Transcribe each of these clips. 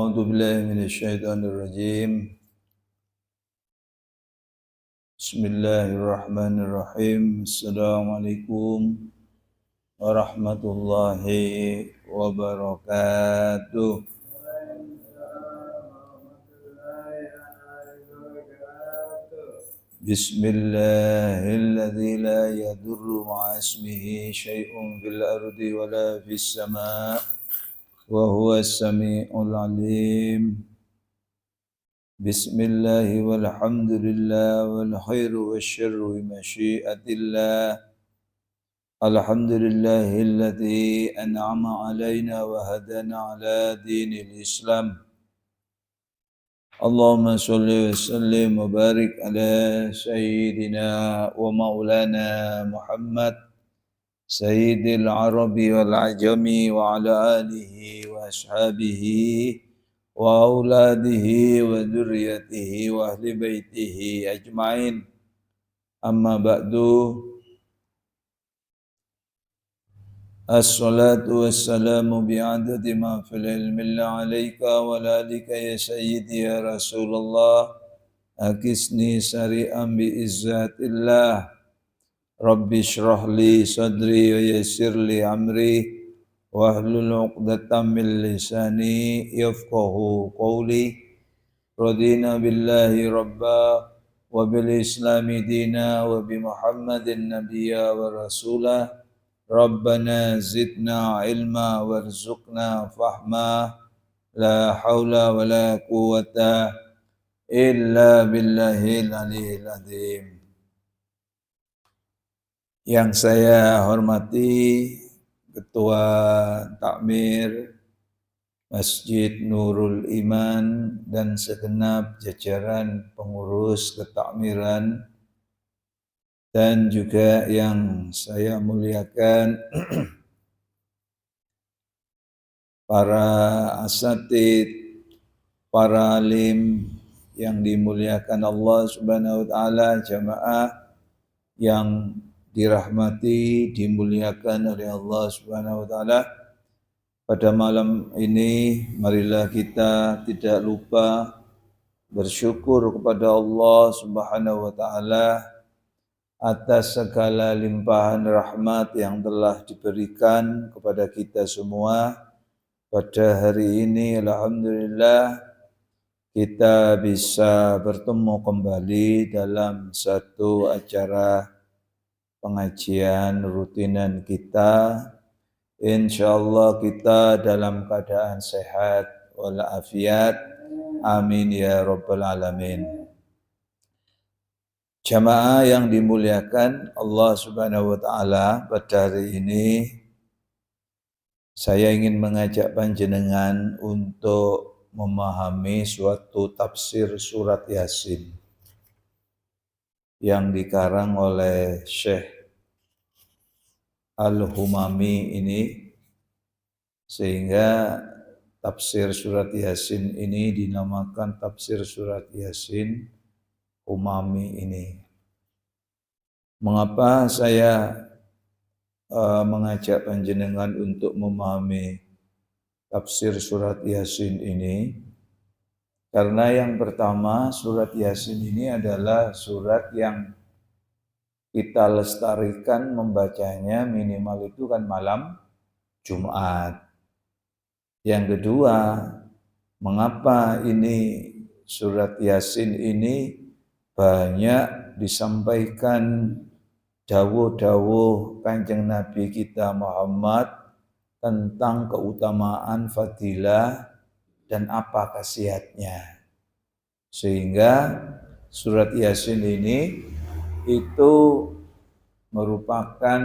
A'udzu billahi minasyaitonir rajim. Bismillahirrahmanirrahim. Assalamualaikum warahmatullahi wabarakatuh. Bismillahilladzi la yadurru ma'a ismihi syai'un fil ardi wala fis sama' wa huwas sami'ul 'alim. Bismillahi walhamdulillah wal khairu wasyarru bimasyiatillah. Alhamdulillahilladzi an'ama 'alaina wa hadana 'ala dinil Islam. Allahumma shalli wa sallim wa barik ala sayyidina wa maulana Muhammad sayyidil arabi wal ajami wa ala alihi wa ashabihi wa auladihi wa dzurriyyatihi wa ahli baitihi ajmain. Amma ba'du. Assalatu wassalamu bi'adadi ma fil ilmi alayka wa lalika ya sayyidi ya Rasulullah. Akisni sari'an bi izzatillah. Rabbi shrah li sadri wa yassir li amri wahlul 'uqdatam min lisani yafqahu qawli. Radina billahi rabba wa bil islami dina wa bi Muhammadin nabiyya wa rasulah. Rabbana zidna ilma warzuqna fahma. La haula wa la quwata illa billahil aliyil azim. Yang saya hormati Ketua Takmir Masjid Nurul Iman dan segenap jajaran pengurus ketakmiran, dan juga yang saya muliakan para asatid, para alim yang dimuliakan Allah Subhanahu wa taala, jamaah yang dirahmati, dimuliakan oleh Allah Subhanahu wa taala. Pada malam ini marilah kita tidak lupa bersyukur kepada Allah Subhanahu wa taala atas segala limpahan rahmat yang telah diberikan kepada kita semua. Pada hari ini alhamdulillah kita bisa bertemu kembali dalam satu acara pengajian rutinan kita. Insyaallah kita dalam keadaan sehat walafiat. Amin ya rabbal alamin. Jamaah yang dimuliakan Allah Subhanahu wa taala, pada hari ini saya ingin mengajak panjenengan untuk memahami suatu tafsir surat Yasin yang dikarang oleh Syekh Al-Humami ini, sehingga tafsir surat Yasin ini dinamakan tafsir surat Yasin Humami ini. Mengapa saya mengajak panjenengan untuk memahami tafsir surat Yasin ini? Karena yang pertama, surat Yasin ini adalah surat yang kita lestarikan membacanya minimal itu kan malam Jumat. Yang kedua, mengapa ini surat Yasin ini banyak disampaikan dawuh-dawuh Kanjeng Nabi kita Muhammad tentang keutamaan, fadilah, dan apa khasiatnya. Sehingga surat Yasin ini itu merupakan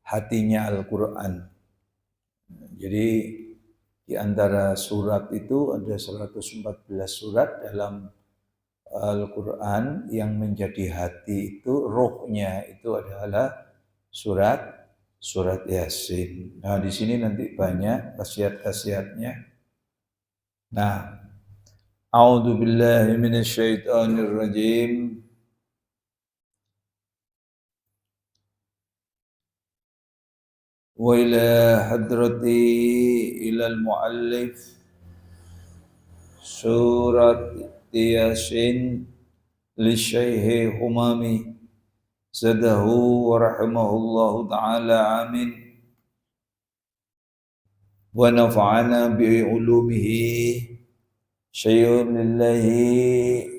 hatinya Al-Quran. Jadi di antara surat itu ada 114 surat dalam Al-Quran, yang menjadi hati itu, rohnya itu adalah surat Yasin. Nah, di sini nanti banyak khasiat-khasiatnya. Nah, a'udzu billahi minasyaitonir rajim. Wa ila hadrati ilal muallif Surat Yasin li Syekh Humami zadahu wa rahimahullahu ta'ala amin wa nafa'ana bi ulumihi syai'un lillahi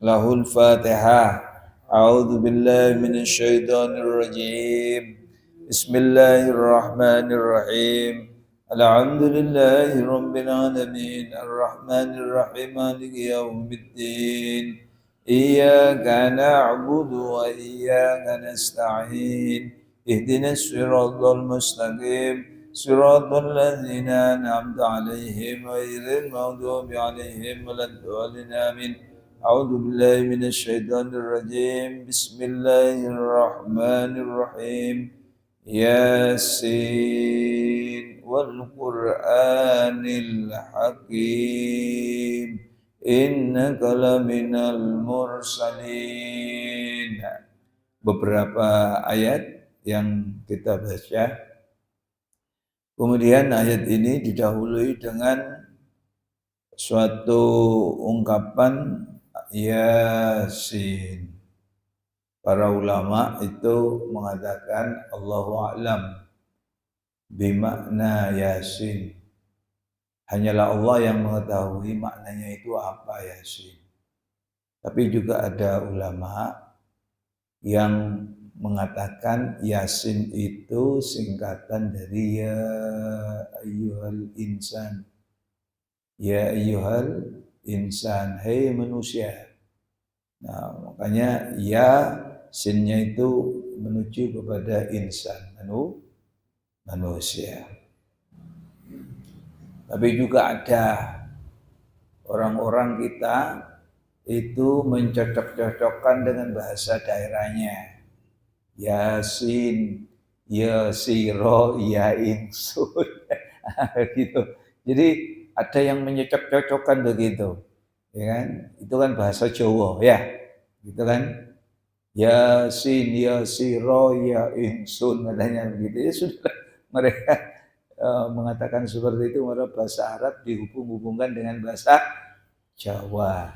lahul fatihah. A'udzu billahi minasy syaithanir rajim. Bismillahirrahmanirrahim. Alhamdulillahi rabbil alamin arrahmanir rahim maliki yaumiddin. Iyyaka na'budu wa iyyaka nasta'in. Ihdinas siratal mustaqim. Siratal ladzina an'amta 'alaihim ghairil maghdubi 'alaihim waladdallin amin. A'udzu billahi minasy syaithanir rajim. Bismillahirrahmanirrahim. Yasin wal Qur'anil Hakim. Innaka laminal mursalin. Beberapa ayat yang kita baca. Kemudian ayat ini didahului dengan suatu ungkapan Yasin. Para ulama itu mengatakan Allahu a'lam bimakna Yasin. Hanyalah Allah yang mengetahui maknanya itu apa Yasin. Tapi juga ada ulama yang mengatakan Yasin itu singkatan dari ya ayyuhal insan. Ya ayyuhal insan, hai manusia. Nah, makanya ya sinnya itu menuju kepada insan, manusia. Tapi juga ada orang-orang kita itu mencocok-cocokkan dengan bahasa daerahnya. Yasin, Yasiro, Ya Insun. Gitu. Jadi ada yang menyocok-cocokkan begitu. Ya kan? Itu kan bahasa Jawa ya. Gitu kan? Yasin, Yasiro, Ya Insun katanya begitu. Ya sudah mereka mengatakan seperti itu, mereka bahasa Arab dihubung-hubungkan dengan bahasa Jawa.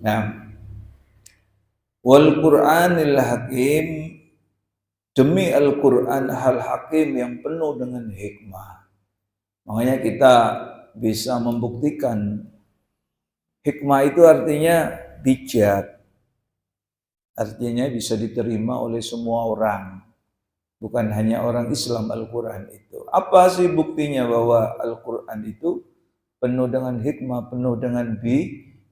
Nah, wal Qur'anil Hakim, demi Al-Qur'an hal hakim yang penuh dengan hikmah. Makanya kita bisa membuktikan hikmah itu artinya bijak. Artinya bisa diterima oleh semua orang. Bukan hanya orang Islam Al-Quran itu. Apa sih buktinya bahwa Al-Quran itu penuh dengan hikmah, penuh dengan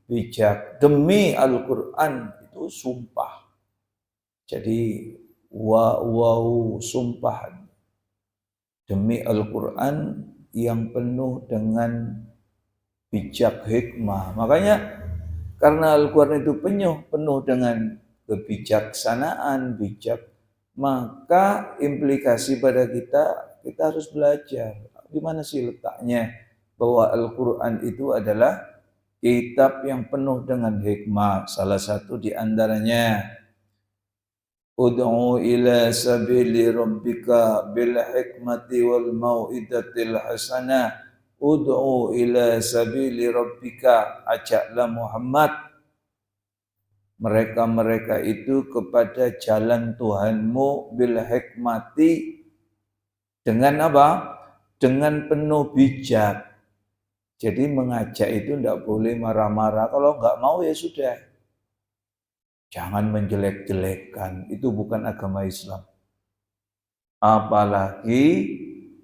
bijak. Demi Al-Quran itu sumpah. Jadi sumpah. Demi Al-Quran yang penuh dengan bijak hikmah. Makanya karena Al-Quran itu penuh dengan kebijaksanaan, maka implikasi pada kita harus belajar. Di mana sih letaknya bahwa Al-Quran itu adalah kitab yang penuh dengan hikmah. Salah satu di antaranya Ud'u ila sabili rabbika bil hikmati wal mau'izatil hasanah. Ud'u ila sabili rabbika, ajaklah Muhammad mereka itu kepada jalan Tuhanmu bil hikmati, dengan apa? Dengan penuh bijak. Jadi mengajak itu tidak boleh marah-marah. Kalau nggak mau ya sudah. Jangan menjelek-jelekkan. Itu bukan agama Islam. Apalagi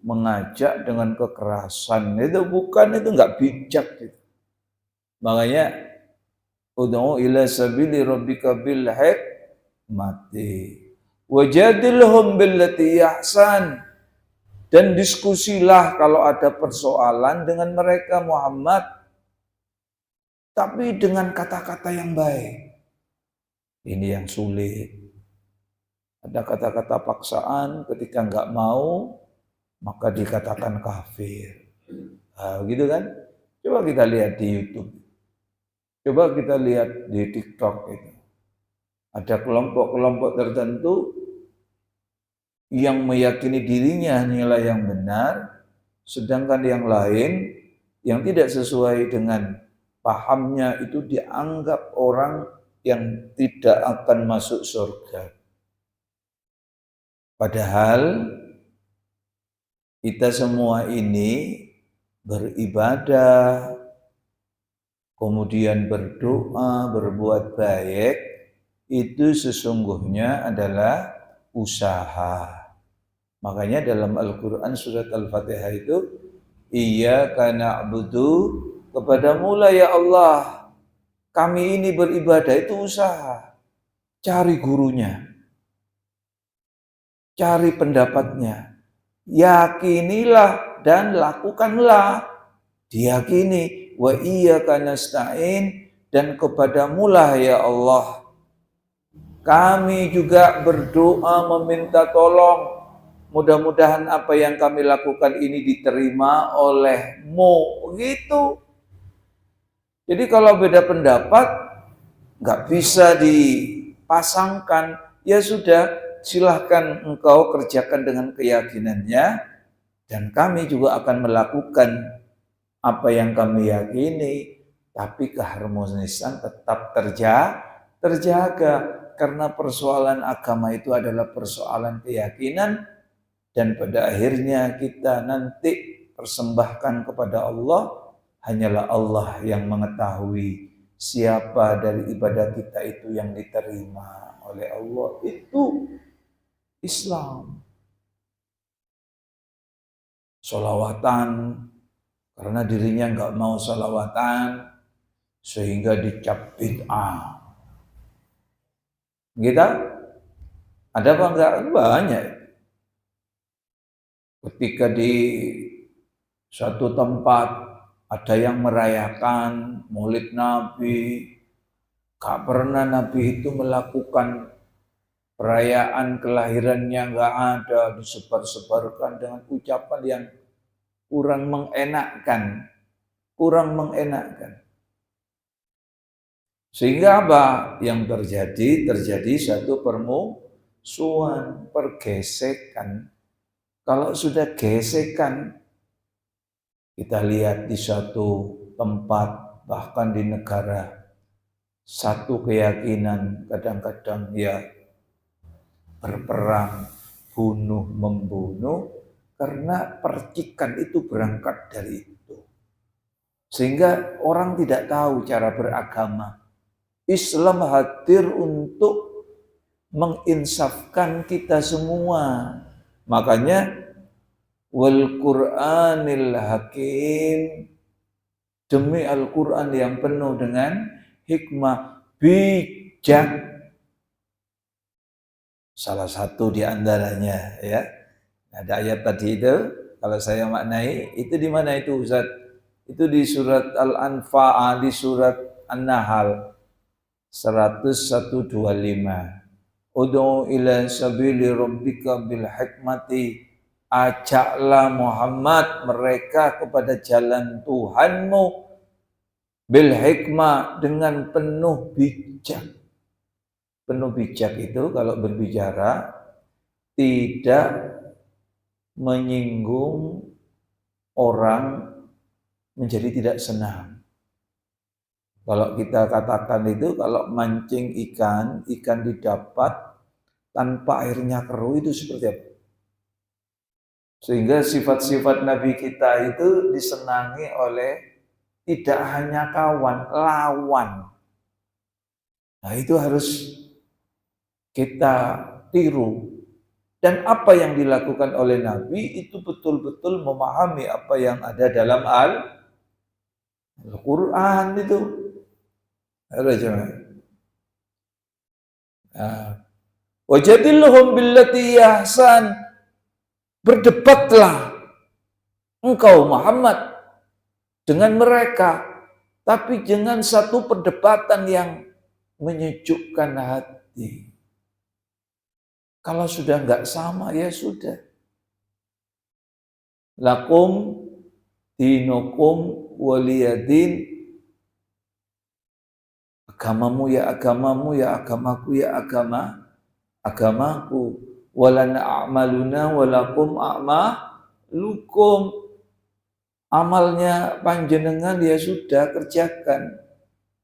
mengajak dengan kekerasan. Itu nggak bijak. Gitu. Makanya ud'u ila sabili rabbika bil hikmati wajadilhum billati ahsan, dan diskusilah kalau ada persoalan dengan mereka Muhammad, tapi dengan kata-kata yang baik. Ini yang sulit. Ada kata-kata paksaan, ketika enggak mau maka dikatakan kafir. Nah, gitu kan? Coba kita lihat di YouTube. Coba kita lihat di TikTok itu. Ada kelompok-kelompok tertentu yang meyakini dirinya hanyalah yang benar, sedangkan yang lain yang tidak sesuai dengan pahamnya itu dianggap orang yang tidak akan masuk surga. Padahal kita semua ini beribadah, kemudian berdoa, berbuat baik, itu sesungguhnya adalah usaha. Makanya dalam Al-Quran surat Al-Fatihah itu, Iyyaka na'budu, kepadamu lah ya Allah, kami ini beribadah itu usaha. Cari gurunya, cari pendapatnya, yakinilah dan lakukanlah. Diyakini, wa iyyaka nasta'in, dan kepadamu lah ya Allah kami juga berdoa meminta tolong. Mudah-mudahan apa yang kami lakukan ini diterima oleh-Mu. Gitu. Jadi kalau beda pendapat, nggak bisa dipasangkan. Ya sudah, silahkan engkau kerjakan dengan keyakinannya. Dan kami juga akan melakukan apa yang kami yakini. Tapi keharmonisan tetap terjaga. Karena persoalan agama itu adalah persoalan keyakinan. Dan pada akhirnya kita nanti persembahkan kepada Allah, hanyalah Allah yang mengetahui siapa dari ibadah kita itu yang diterima oleh Allah. Itu Islam. Sholawatan, karena dirinya nggak mau sholawatan, sehingga dicap bid'ah. Gitu? Ada apa enggak? Banyak. Ketika di suatu tempat ada yang merayakan Maulid Nabi, gak pernah Nabi itu melakukan perayaan kelahirannya, gak ada, disebar-sebarkan dengan ucapan yang kurang mengenakkan. Sehingga apa yang terjadi? Terjadi satu permusuhan, pergesekan. Kalau sudah gesekan, kita lihat di suatu tempat, bahkan di negara, satu keyakinan kadang-kadang ya berperang, bunuh-membunuh, karena percikan itu berangkat dari itu. Sehingga orang tidak tahu cara beragama. Islam hadir untuk menginsafkan kita semua. Makanya wal Qur'anil Hakim, demi Al-Quran yang penuh dengan hikmah, bijak. Salah satu di antaranya ya. Ada ayat tadi itu, kalau saya maknai, itu di mana itu Ustaz? Itu di surat Al-Anfal, di surat An-Nahl 125. Ud'u ila sabili rabbika bil hikmati, ajaklah Muhammad mereka kepada jalan Tuhanmu bil hikmah, dengan penuh bijak. Penuh bijak itu kalau berbicara tidak menyinggung orang menjadi tidak senang. Kalau kita katakan itu, kalau mancing ikan didapat tanpa airnya keruh, itu seperti apa? Sehingga sifat-sifat Nabi kita itu disenangi oleh tidak hanya kawan, lawan. Nah itu harus kita tiru. Dan apa yang dilakukan oleh Nabi itu betul-betul memahami apa yang ada dalam Al-Quran itu. Wajadilhum billati ahsan, berdebatlah engkau Muhammad dengan mereka, tapi dengan satu perdebatan yang menyejukkan hati. Kalau sudah enggak sama, ya sudah. Lakum dinukum waliyadin. Agamamu ya agamamu, ya agamaku ya agamaku. Walana a'maluna walakum a'malukum. Amalnya panjenengan ya sudah kerjakan,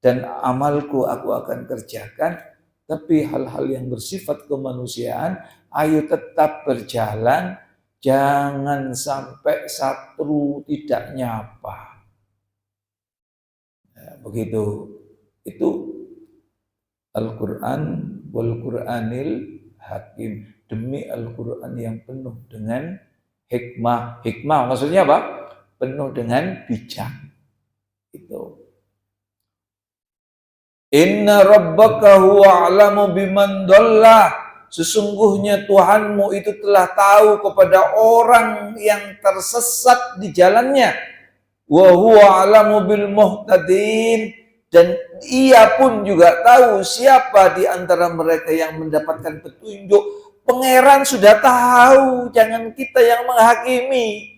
dan amalku aku akan kerjakan, tapi hal-hal yang bersifat kemanusiaan ayo tetap berjalan, jangan sampai satu tidak nyapa. Nah, begitu. Itu Al-Quran wal Quranil Hakim, demi Al-Quran yang penuh dengan hikmah. Hikmah maksudnya apa? Penuh dengan bijak. Itu. Inna rabbaka huwa a'lamu biman dhalla. Sesungguhnya Tuhanmu itu telah tahu kepada orang yang tersesat di jalannya. Wa huwa a'lamu bil muhtadin. Dan ia pun juga tahu siapa di antara mereka yang mendapatkan petunjuk. Pangeran sudah tahu, jangan kita yang menghakimi.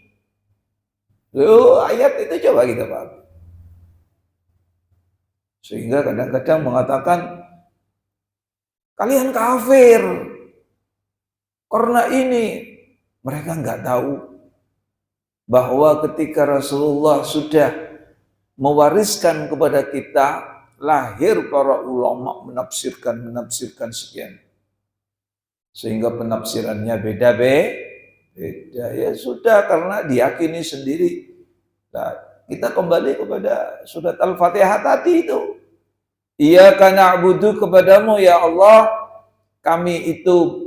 Loh, ayat itu coba kita paham. Sehingga kadang-kadang mengatakan, kalian kafir. Karena ini, mereka nggak tahu bahwa ketika Rasulullah sudah mewariskan kepada kita, lahir para ulama menafsirkan sekian. Sehingga penafsirannya beda. Ya sudah, karena diyakini sendiri. Nah, kita kembali kepada surat Al-Fatihah tadi itu. Iyyaka na'budu, kepadamu ya Allah kami itu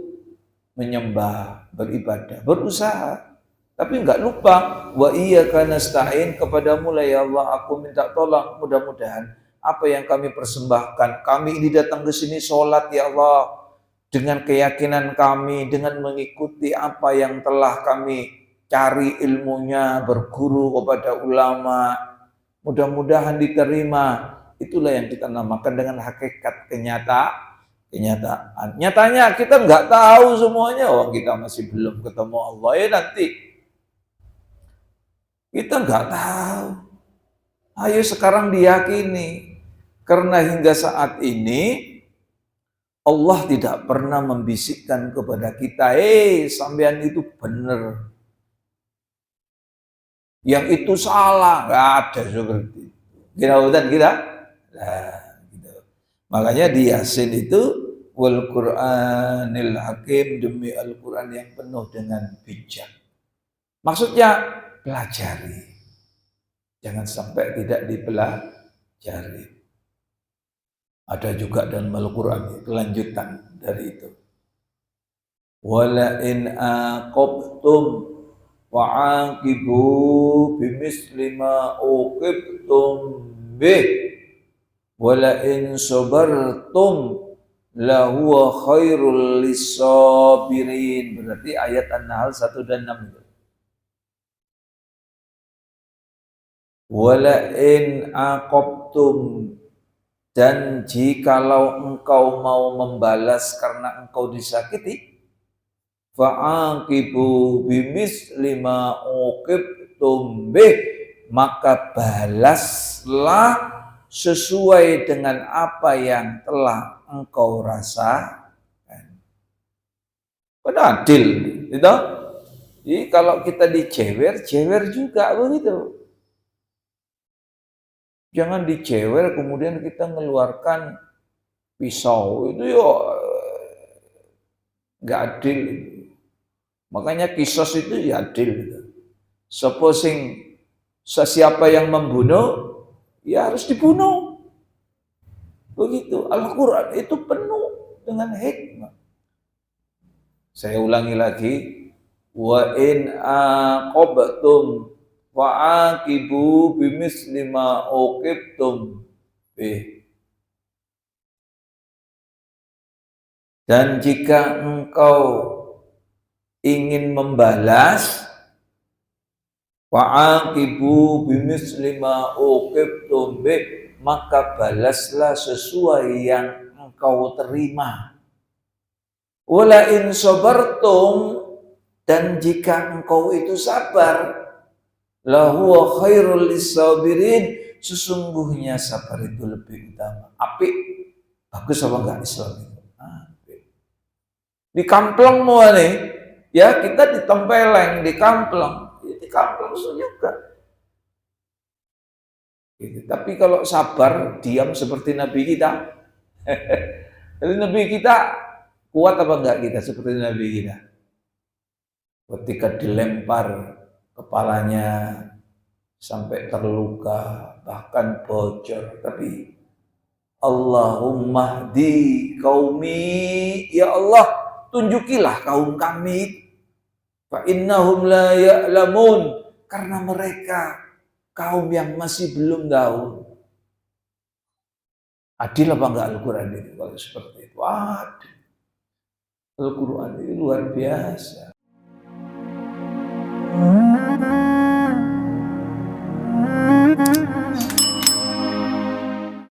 menyembah, beribadah, berusaha. Tapi enggak lupa, wa iyyaka nasta'in, kepadamu lah ya Allah aku minta tolong. Mudah-mudahan apa yang kami persembahkan, kami ini datang ke sini sholat ya Allah, dengan keyakinan kami, dengan mengikuti apa yang telah kami cari ilmunya, berguru kepada ulama, mudah-mudahan diterima. Itulah yang kita namakan dengan hakikat kenyataan. Nyatanya kita nggak tahu semuanya, kita masih belum ketemu Allah ya nanti. Kita nggak tahu. Ayo sekarang diyakini. Karena hingga saat ini Allah tidak pernah membisikkan kepada kita, sampean itu benar, yang itu salah, nggak ada seperti itu. Kita. Nah, gitu. Makanya di Yasin itu wal Qur'anil Hakim, demi Al-Quran yang penuh dengan bijak. Maksudnya pelajari. Jangan sampai tidak dipelajari. Ada juga dalam Al-Quran kelanjutan dari itu. Wala in aqabtum wa'aqibu bimisli ma uqibtum bih wala in sabartum lahuwa khairul lisabirin. Berarti ayat An-Nahl 1 dan 6 itu. Wala in aqabtum, dan jikalau engkau mau membalas karena engkau disakiti, fa'aqibu bimisli ma uqibtum bih, maka balaslah sesuai dengan apa yang telah engkau rasakan. Pada adil, gitu. Jadi kalau kita dicewer, cewer juga begitu. Jangan dicewer kemudian kita mengeluarkan pisau, itu ya nggak adil. Makanya kisos itu ya adil. Supposing siapa yang membunuh, ya harus dibunuh. Begitu. Al-Quran itu penuh dengan hikmah. Saya ulangi lagi. Wa in aqabtum wa'aqibu bimisli ma uqibtum bih. Dan jika engkau ingin membalas, wa'aqibu bimisli ma uqibtum bih, maka balaslah sesuai yang engkau terima. Wala in sabartum, dan jika engkau itu sabar, lahuwa khairul lisabirin, sesungguhnya sabar itu lebih utama. Apik, bagus apa enggak Islam itu? Di kampleng semua nih, ya kita ditempeleng, di kampleng juga. Gitu. Tapi kalau sabar, diam seperti Nabi kita. Jadi Nabi kita kuat apa enggak kita seperti Nabi kita? Ketika dilempar kepalanya sampai terluka, bahkan bocor. Tapi Allahumma di qaumi, ya Allah tunjukilah kaum kami. Fa innahum la ya'lamun, karena mereka kaum yang masih belum tahu. Adil apa enggak Al-Quran itu kalau seperti itu? Adil. Al-Quran itu luar biasa.